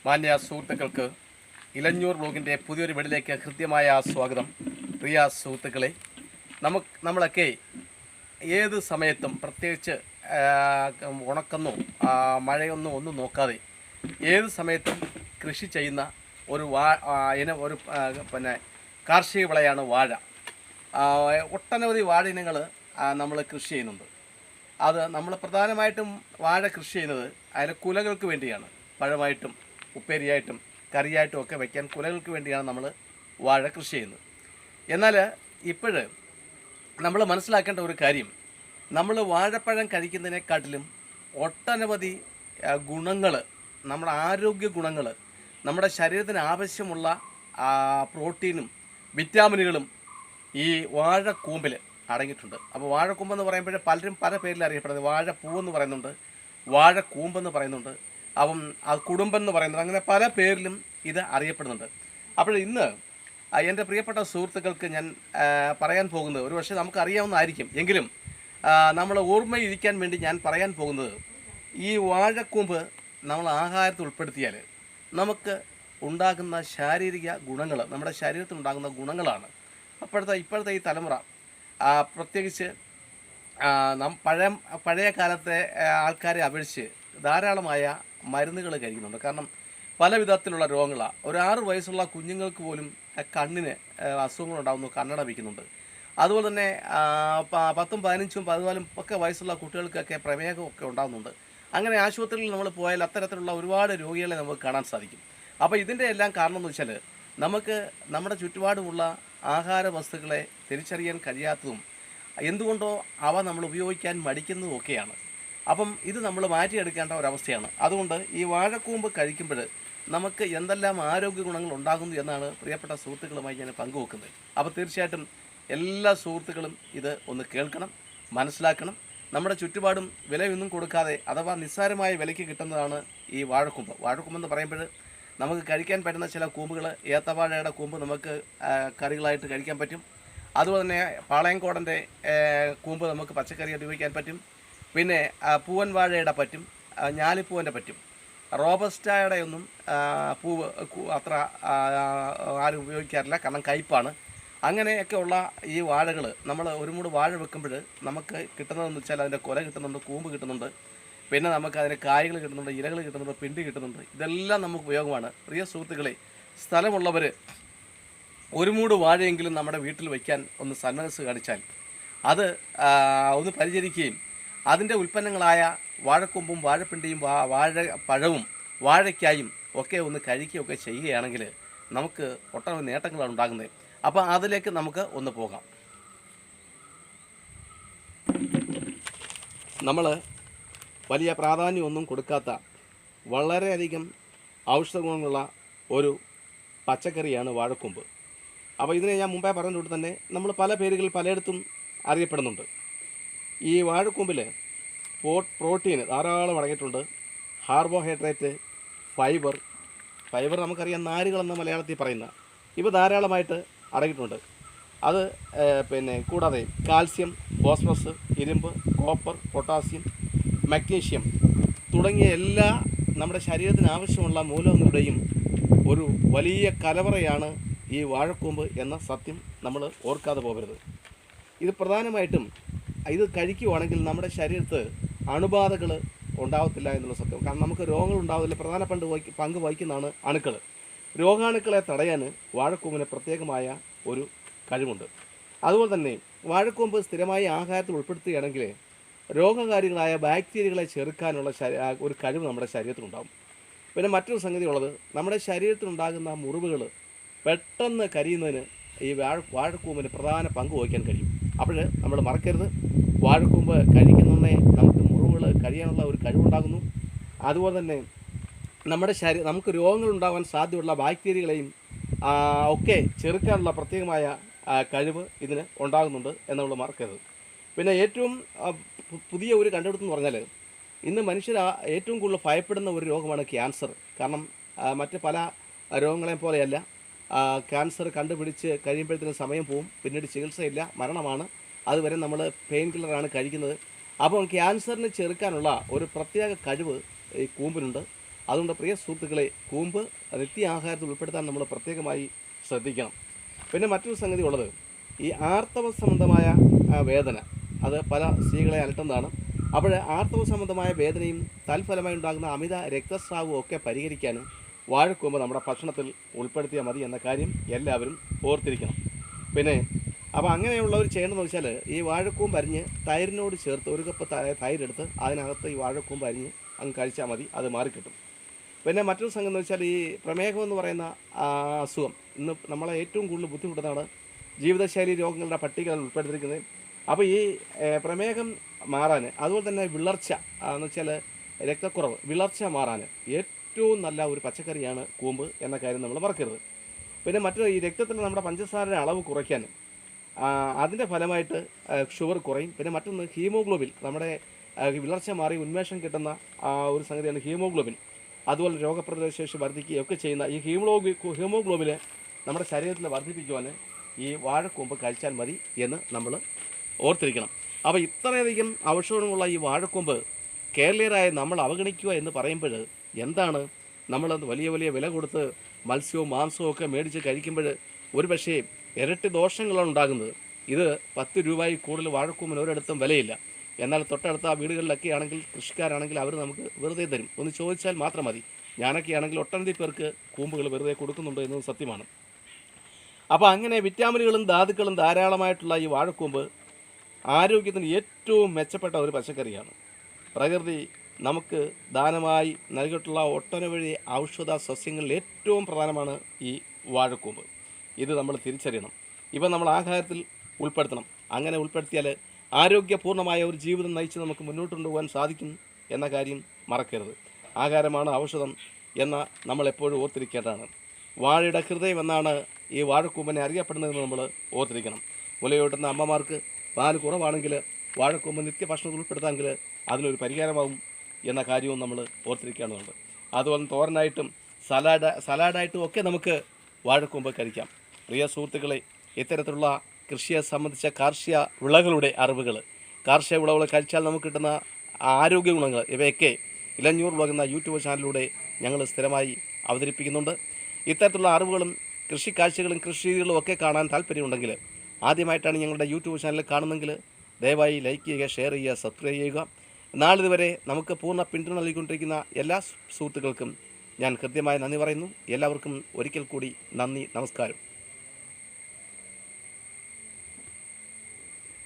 മാന്യ സുഹൃത്തുക്കൾക്ക് ഇലഞ്ഞൂർ ബ്ലോഗിൻ്റെ പുതിയൊരു വീഡിയോയിലേക്ക് ഹൃദ്യമായ സ്വാഗതം. പ്രിയ സുഹൃത്തുക്കളെ, നമ്മളൊക്കെ ഏത് സമയത്തും പ്രത്യേകിച്ച് ഉണക്കെന്നോ മഴയൊന്നോ ഒന്നും നോക്കാതെ ഏത് സമയത്തും കൃഷി ചെയ്യുന്ന ഒരു പിന്നെ കാർഷിക വിളയാണ് വാഴ. ഒട്ടനവധി വാഴ ഇനങ്ങൾ നമ്മൾ കൃഷി ചെയ്യുന്നുണ്ട്. അത് നമ്മൾ പ്രധാനമായിട്ടും വാഴ കൃഷി ചെയ്യുന്നത് അതിലെ കുലകൾക്ക് വേണ്ടിയാണ്. പഴമായിട്ടും ഉപ്പേരിയായിട്ടും കറിയായിട്ടും ഒക്കെ വയ്ക്കാൻ കുലകൾക്ക് വേണ്ടിയാണ് നമ്മൾ വാഴ കൃഷി ചെയ്യുന്നത്. എന്നാൽ ഇപ്പോഴ് നമ്മൾ മനസ്സിലാക്കേണ്ട ഒരു കാര്യം, നമ്മൾ വാഴപ്പഴം കഴിക്കുന്നതിനെക്കാട്ടിലും ഒട്ടനവധി ഗുണങ്ങൾ, നമ്മുടെ ആരോഗ്യ ഗുണങ്ങൾ, നമ്മുടെ ശരീരത്തിന് ആവശ്യമുള്ള പ്രോട്ടീനും വിറ്റാമിനുകളും ഈ വാഴക്കൂമ്പിൽ അടങ്ങിയിട്ടുണ്ട്. അപ്പോൾ വാഴക്കൂമ്പെന്ന് പറയുമ്പോൾ പലരും പല പേരിൽ അറിയപ്പെടുന്നത്. വാഴപ്പൂവെന്ന് പറയുന്നുണ്ട്, വാഴക്കൂമ്പെന്ന് പറയുന്നുണ്ട്, അപ്പം അത് കുടുംബം എന്ന് പറയുന്നുണ്ട്. അങ്ങനെ പല പേരിലും ഇത് അറിയപ്പെടുന്നുണ്ട്. അപ്പോൾ ഇന്ന് എൻ്റെ പ്രിയപ്പെട്ട സുഹൃത്തുക്കൾക്ക് ഞാൻ പറയാൻ പോകുന്നത്, ഒരു പക്ഷേ നമുക്കറിയാവുന്നതായിരിക്കും, എങ്കിലും നമ്മൾ ഓർമ്മയിരിക്കാൻ വേണ്ടി ഞാൻ പറയാൻ പോകുന്നത്, ഈ വാഴക്കൂമ്പ് നമ്മൾ ആഹാരത്തിൽ ഉൾപ്പെടുത്തിയാൽ നമുക്ക് ഉണ്ടാകുന്ന ശാരീരിക ഗുണങ്ങൾ, നമ്മുടെ ശരീരത്തിൽ ഉണ്ടാകുന്ന ഗുണങ്ങളാണ്. ഇപ്പോഴത്തെ ഈ തലമുറ പ്രത്യേകിച്ച് പഴയ കാലത്തെ ആൾക്കാരെ അപേക്ഷിച്ച് ധാരാളമായ മരുന്നുകൾ കഴിക്കുന്നുണ്ട്. കാരണം പല വിധത്തിലുള്ള രോഗങ്ങളാണ്. ഒരു 6 വയസ്സുള്ള കുഞ്ഞുങ്ങൾക്ക് പോലും കണ്ണിന് അസുഖങ്ങളുണ്ടാകുന്നു, കണ്ണട വയ്ക്കുന്നുണ്ട്. അതുപോലെ തന്നെ 10, 15, 14 ഒക്കെ വയസ്സുള്ള കുട്ടികൾക്കൊക്കെ പ്രമേഹമൊക്കെ ഉണ്ടാകുന്നുണ്ട്. അങ്ങനെ ആശുപത്രിയിൽ നമ്മൾ പോയാൽ അത്തരത്തിലുള്ള ഒരുപാട് രോഗികളെ നമുക്ക് കാണാൻ സാധിക്കും. അപ്പോൾ ഇതിൻ്റെ എല്ലാം കാരണം എന്ന് വെച്ചാൽ, നമുക്ക് നമ്മുടെ ചുറ്റുപാടുമുള്ള ആഹാര വസ്തുക്കളെ തിരിച്ചറിയാൻ കഴിയാത്തതും എന്തുകൊണ്ടോ അവ നമ്മൾ ഉപയോഗിക്കാൻ മടിക്കുന്നതും ഒക്കെയാണ്. അപ്പം ഇത് നമ്മൾ മാറ്റിയെടുക്കേണ്ട ഒരവസ്ഥയാണ്. അതുകൊണ്ട് ഈ വാഴക്കൂമ്പ് കഴിക്കുമ്പോൾ നമുക്ക് എന്തെല്ലാം ആരോഗ്യ ഗുണങ്ങൾ ഉണ്ടാകുന്നു എന്നാണ് പ്രിയപ്പെട്ട സുഹൃത്തുക്കളുമായി ഞാൻ പങ്കുവെക്കുന്നത്. അപ്പോൾ തീർച്ചയായിട്ടും എല്ലാ സുഹൃത്തുക്കളും ഇത് ഒന്ന് കേൾക്കണം, മനസ്സിലാക്കണം. നമ്മുടെ ചുറ്റുപാടും വിലയൊന്നും കൊടുക്കാതെ അഥവാ നിസ്സാരമായ വിലയ്ക്ക് കിട്ടുന്നതാണ് ഈ വാഴക്കൂമ്പ്. വാഴക്കൂമ്പെന്ന് പറയുമ്പോൾ നമുക്ക് കഴിക്കാൻ പറ്റുന്ന ചില കൂമ്പുകൾ, ഏത്തവാഴയുടെ കൂമ്പ് നമുക്ക് കറികളായിട്ട് കഴിക്കാൻ പറ്റും. അതുപോലെ തന്നെ പാളയംകോടൻ്റെ കൂമ്പ് നമുക്ക് പച്ചക്കറിയായിട്ട് ഉപയോഗിക്കാൻ പറ്റും. പിന്നെ പൂവൻ വാഴയുടെ പറ്റും, ഞാലിപ്പൂവൻ്റെ പറ്റും. റോബസ്റ്റായുടെ ഒന്നും പൂവ് അത്ര ആരും ഉപയോഗിക്കാറില്ല, കാരണം കയ്പ്പാണ്. അങ്ങനെയൊക്കെ ഉള്ള ഈ വാഴകൾ നമ്മൾ ഒരു മൂട് വാഴ വെക്കുമ്പോൾ നമുക്ക് കിട്ടുന്നതെന്ന് വെച്ചാൽ അതിൻ്റെ കൊല കിട്ടുന്നുണ്ട്, കൂമ്പ് കിട്ടുന്നുണ്ട്, പിന്നെ നമുക്ക് അതിന് കായ്കൾ കിട്ടുന്നുണ്ട്, ഇലകൾ കിട്ടുന്നുണ്ട്, പിണ്ടി കിട്ടുന്നുണ്ട്. ഇതെല്ലാം നമുക്ക് ഉപയോഗമാണ്. പ്രിയ സുഹൃത്തുക്കളെ, സ്ഥലമുള്ളവർ ഒരു മൂട് വാഴയെങ്കിലും നമ്മുടെ വീട്ടിൽ വയ്ക്കാൻ ഒന്ന് സന്മനസ് കാണിച്ചാൽ അത് ഒന്ന് പരിചരിക്കുകയും അതിൻ്റെ ഉൽപ്പന്നങ്ങളായ വാഴക്കൊമ്പും വാഴപ്പിണ്ടിയും വാഴപ്പഴവും വാഴയ്ക്കായും ഒക്കെ ഒന്ന് കഴിക്കുകയൊക്കെ ചെയ്യുകയാണെങ്കിൽ നമുക്ക് ഒട്ടനവധി നേട്ടങ്ങളാണ് ഉണ്ടാകുന്നത്. അപ്പോൾ അതിലേക്ക് നമുക്ക് ഒന്ന് പോകാം. നമ്മൾ വലിയ പ്രാധാന്യമൊന്നും കൊടുക്കാത്ത വളരെയധികം ഔഷധ ഗുണങ്ങളുള്ള ഒരു പച്ചക്കറിയാണ് വാഴക്കൂമ്പ്. അപ്പോൾ ഇതിനെ ഞാൻ മുമ്പേ പറഞ്ഞതുകൊണ്ട് തന്നെ നമ്മൾ പല പേരുകളിൽ പലയിടത്തും അറിയപ്പെടുന്നുണ്ട്. ഈ വാഴക്കൂമ്പിൽ പ്രോട്ടീൻ ധാരാളം അടങ്ങിയിട്ടുണ്ട്. കാർബോഹൈഡ്രേറ്റ്, ഫൈബർ നമുക്കറിയാം, നാരുകളെന്ന് മലയാളത്തിൽ പറയുന്ന ഇവ ധാരാളമായിട്ട് അടങ്ങിയിട്ടുണ്ട്. അത് പിന്നെ കൂടാതെ കാൽസ്യം, ഫോസ്ഫറസ്, ഇരുമ്പ്, കോപ്പർ, പൊട്ടാസ്യം, മഗ്നീഷ്യം തുടങ്ങിയ എല്ലാ നമ്മുടെ ശരീരത്തിന് ആവശ്യമുള്ള മൂലകങ്ങളുടെയും ഒരു വലിയ കലവറയാണ് ഈ വാഴക്കൂമ്പ് എന്ന സത്യം നമ്മൾ ഓർക്കാതെ പോകരുത്. ഇത് പ്രധാനമായിട്ടും ഇത് കഴിക്കുവാണെങ്കിൽ നമ്മുടെ ശരീരത്ത് അണുബാധകൾ ഉണ്ടാകത്തില്ല എന്നുള്ള സത്യം. കാരണം നമുക്ക് രോഗങ്ങൾ ഉണ്ടാകുന്നതിൽ പ്രധാന പങ്ക് വഹിക്കുന്നതാണ് അണുക്കൾ. രോഗാണുക്കളെ തടയാൻ വാഴക്കൂമ്പിന് പ്രത്യേകമായ ഒരു കഴിവുണ്ട്. അതുപോലെ തന്നെ വാഴക്കൂമ്പ് സ്ഥിരമായി ആഹാരത്തിൽ ഉൾപ്പെടുത്തുകയാണെങ്കിൽ രോഗകാരികളായ ബാക്ടീരിയകളെ ചെറുക്കാനുള്ള ഒരു കഴിവ് നമ്മുടെ ശരീരത്തിലുണ്ടാകും. പിന്നെ മറ്റൊരു സംഗതി ഉള്ളത്, നമ്മുടെ ശരീരത്തിലുണ്ടാകുന്ന മുറിവുകൾ പെട്ടെന്ന് കരിയുന്നതിന് ഈ വാഴക്കൂമ്പിന് പ്രധാന പങ്ക് വഹിക്കാൻ കഴിയും. അപ്പോൾ നമ്മൾ മറക്കരുത്, വാഴക്കൂമ്പ് കഴിക്കുന്നതന്നെ നമുക്ക് മുറിവുകൾ കരിയാനുള്ള ഒരു കഴിവുണ്ടാകുന്നു. അതുപോലെ തന്നെ നമ്മുടെ നമുക്ക് രോഗങ്ങൾ ഉണ്ടാകാൻ സാധ്യതയുള്ള ബാക്ടീരിയകളെയും ഒക്കെ ചെറുക്കാനുള്ള പ്രത്യേകമായ കഴിവ് ഇതിന് ഉണ്ടാകുന്നുണ്ട് എന്ന് നമ്മൾ മറക്കരുത്. പിന്നെ ഏറ്റവും പുതിയ ഒരു കണ്ടുപിടുത്തം എന്ന് പറഞ്ഞാൽ, ഇന്ന് മനുഷ്യർ ഏറ്റവും കൂടുതൽ ഭയപ്പെടുന്ന ഒരു രോഗമാണ് ക്യാൻസർ. കാരണം മറ്റ് പല രോഗങ്ങളെയും പോലെയല്ല, ക്യാൻസർ കണ്ടുപിടിച്ച് കഴിയുമ്പോഴത്തേനും സമയം പോവും, പിന്നീട് ചികിത്സയില്ല, മരണമാണ്. അതുവരെ നമ്മൾ പെയിൻ കില്ലറാണ് കഴിക്കുന്നത്. അപ്പം ക്യാൻസറിന് ചെറുക്കാനുള്ള ഒരു പ്രത്യേക കഴിവ് ഈ കൂമ്പിനുണ്ട്. അതുകൊണ്ട് പ്രിയ സുഹൃത്തുക്കളെ, കൂമ്പ് നിത്യ ആഹാരത്തിൽ ഉൾപ്പെടുത്താൻ നമ്മൾ പ്രത്യേകമായി ശ്രദ്ധിക്കണം. പിന്നെ മറ്റൊരു സംഗതി ഉള്ളത്, ഈ ആർത്തവ സംബന്ധമായ വേദന അത് പല സ്ത്രീകളെ അലട്ടുന്നതാണ്. അപ്പോൾ ആർത്തവ സംബന്ധമായ വേദനയും തൽഫലമായി ഉണ്ടാകുന്ന അമിത രക്തസ്രാവവും ഒക്കെ പരിഹരിക്കാൻ വാഴക്കൂമ്പ് നമ്മുടെ ഭക്ഷണത്തിൽ ഉൾപ്പെടുത്തിയാൽ മതി എന്ന കാര്യം എല്ലാവരും ഓർത്തിരിക്കണം. പിന്നെ അപ്പോൾ അങ്ങനെയുള്ളവർ ചെയ്യേണ്ടതെന്ന് വെച്ചാൽ ഈ വാഴക്കൂമ്പ് അരിഞ്ഞ് തൈരിനോട് ചേർത്ത് ഒരു കപ്പ് തൈരെടുത്ത് അതിനകത്ത് ഈ വാഴക്കൂമ്പ് അരിഞ്ഞ് അങ്ങ് കഴിച്ചാൽ മതി, അത് മാറിക്കിട്ടും. പിന്നെ മറ്റൊരു സംഗതി എന്ന് വെച്ചാൽ ഈ പ്രമേഹം എന്ന് പറയുന്ന അസുഖം ഇന്ന് നമ്മളെ ഏറ്റവും കൂടുതൽ ബുദ്ധിമുട്ടുന്നതാണ്. ജീവിതശൈലി രോഗങ്ങളുടെ പട്ടികയിൽ ഉൾപ്പെടുത്തിയിരിക്കുന്നത്. അപ്പോൾ ഈ പ്രമേഹം മാറാൻ, അതുപോലെ തന്നെ വിളർച്ച എന്ന് വെച്ചാൽ രക്തക്കുറവ്, വിളർച്ച മാറാൻ ഏറ്റവും നല്ല ഒരു പച്ചക്കറിയാണ് കൂമ്പ് എന്ന കാര്യം നമ്മൾ മറക്കരുത്. പിന്നെ മറ്റൊരു ഈ രക്തത്തിൽ നമ്മുടെ പഞ്ചസാരയുടെ അളവ് കുറയ്ക്കാനും അതിൻ്റെ ഫലമായിട്ട് ഷുഗർ കുറയും. പിന്നെ മറ്റൊന്ന് ഹീമോഗ്ലോബിൻ, നമ്മുടെ വിളർച്ച മാറി ഉന്മേഷം കിട്ടുന്ന ഒരു സംഗതിയാണ് ഹീമോഗ്ലോബിൻ. അതുപോലെ രോഗപ്രതിരോധ ശേഷി വർദ്ധിക്കുകയൊക്കെ ചെയ്യുന്ന ഈ ഹീമോഗ്ലോബിന് നമ്മുടെ ശരീരത്തിൽ വർദ്ധിപ്പിക്കുവാൻ ഈ വാഴക്കൂമ്പ് കഴിച്ചാൽ മതി എന്ന് നമ്മൾ ഓർത്തിരിക്കണം. അപ്പോൾ ഇത്രയധികം ഔഷധമുള്ള ഈ വാഴക്കൂമ്പ് കേരളീയരായ നമ്മൾ അവഗണിക്കുക എന്ന് പറയുമ്പോൾ എന്താണ്, നമ്മൾ വലിയ വലിയ വില കൊടുത്ത് മത്സ്യവും മാംസവും ഒക്കെ മേടിച്ച് കഴിക്കുമ്പോൾ ഒരു പക്ഷേ ഇരട്ടി ദോഷങ്ങളാണ് ഉണ്ടാകുന്നത്. ഇത് 10 രൂപയിൽ കൂടുതൽ വാഴക്കൂമ്പിന് ഒരിടത്തും വിലയില്ല. എന്നാൽ തൊട്ടടുത്ത വീടുകളിലൊക്കെ ആണെങ്കിൽ കൃഷിക്കാരാണെങ്കിൽ അവർ നമുക്ക് വെറുതെ തരും, ഒന്ന് ചോദിച്ചാൽ മാത്രം മതി. ഞാനൊക്കെ ആണെങ്കിൽ ഒട്ടനവധി പേർക്ക് കൂമ്പുകൾ വെറുതെ കൊടുക്കുന്നുണ്ട് എന്നത് സത്യമാണ്. അപ്പോൾ അങ്ങനെ വിറ്റാമിനുകളും ധാതുക്കളും ധാരാളമായിട്ടുള്ള ഈ വാഴക്കൂമ്പ് ആരോഗ്യത്തിന് ഏറ്റവും മെച്ചപ്പെട്ട ഒരു പച്ചക്കറിയാണ്. പ്രകൃതി നമുക്ക് ദാനമായി നൽകിയിട്ടുള്ള ഒട്ടനവധി ഔഷധ സസ്യങ്ങളിൽ ഏറ്റവും പ്രധാനമാണ് ഈ വാഴക്കൂമ്പ്. ഇത് നമ്മൾ തിരിച്ചറിയണം. ഇവ നമ്മൾ ആഹാരത്തിൽ ഉൾപ്പെടുത്തണം. അങ്ങനെ ഉൾപ്പെടുത്തിയാൽ ആരോഗ്യപൂർണ്ണമായ ഒരു ജീവിതം നയിച്ച് നമുക്ക് മുന്നോട്ട് കൊണ്ടുപോകാൻ സാധിക്കും എന്ന കാര്യം മറക്കരുത്. ആഹാരമാണ് ഔഷധം എന്ന നമ്മൾ എപ്പോഴും ഓർത്തിരിക്കേണ്ടതാണ്. വാഴയുടെ ഹൃദയം എന്നാണ് ഈ വാഴക്കൂമ്പിനെ അറിയപ്പെടുന്നതെന്ന് നമ്മൾ ഓർത്തിരിക്കണം. മുലയൂട്ടുന്ന അമ്മമാർക്ക് പാല് കുറവാണെങ്കിൽ വാഴക്കൂമ്പ് നിത്യഭക്ഷണത്തിൽ ഉൾപ്പെടുത്താമെങ്കിൽ അതിനൊരു പരിഹാരമാവും എന്ന കാര്യവും നമ്മൾ ഓർത്തിരിക്കേണ്ടതുണ്ട്. അതുപോലെ തോരനായിട്ടും സലാഡായിട്ടും ഒക്കെ നമുക്ക് വാഴക്കൂമ്പ് കഴിക്കാം. പ്രിയ സുഹൃത്തുക്കളെ, ഇത്തരത്തിലുള്ള കൃഷിയെ സംബന്ധിച്ച കാർഷിക വിളകളുടെ അറിവുകൾ, കാർഷിക വിളകൾ കഴിച്ചാൽ നമുക്ക് കിട്ടുന്ന ആരോഗ്യ ഗുണങ്ങൾ ഇവയൊക്കെ ഇലഞ്ഞൂർ വ്ലോഗ് എന്ന യൂട്യൂബ് ചാനലിലൂടെ ഞങ്ങൾ സ്ഥിരമായി അവതരിപ്പിക്കുന്നുണ്ട്. ഇത്തരത്തിലുള്ള അറിവുകളും കൃഷി കാഴ്ചകളും കൃഷി രീതികളും ഒക്കെ കാണാൻ താല്പര്യമുണ്ടെങ്കിൽ, ആദ്യമായിട്ടാണ് ഞങ്ങളുടെ യൂട്യൂബ് ചാനൽ കാണുന്നതെങ്കിൽ ദയവായി ലൈക്ക് ചെയ്യുക, ഷെയർ ചെയ്യുക, സബ്സ്ക്രൈബ് ചെയ്യുക. നാളിതുവരെ നമുക്ക് പൂർണ്ണ പിന്തുണ നൽകിക്കൊണ്ടിരിക്കുന്ന എല്ലാ സുഹൃത്തുക്കൾക്കും ഞാൻ കൃത്യമായി നന്ദി പറയുന്നു. എല്ലാവർക്കും ഒരിക്കൽ കൂടി നന്ദി, നമസ്കാരം.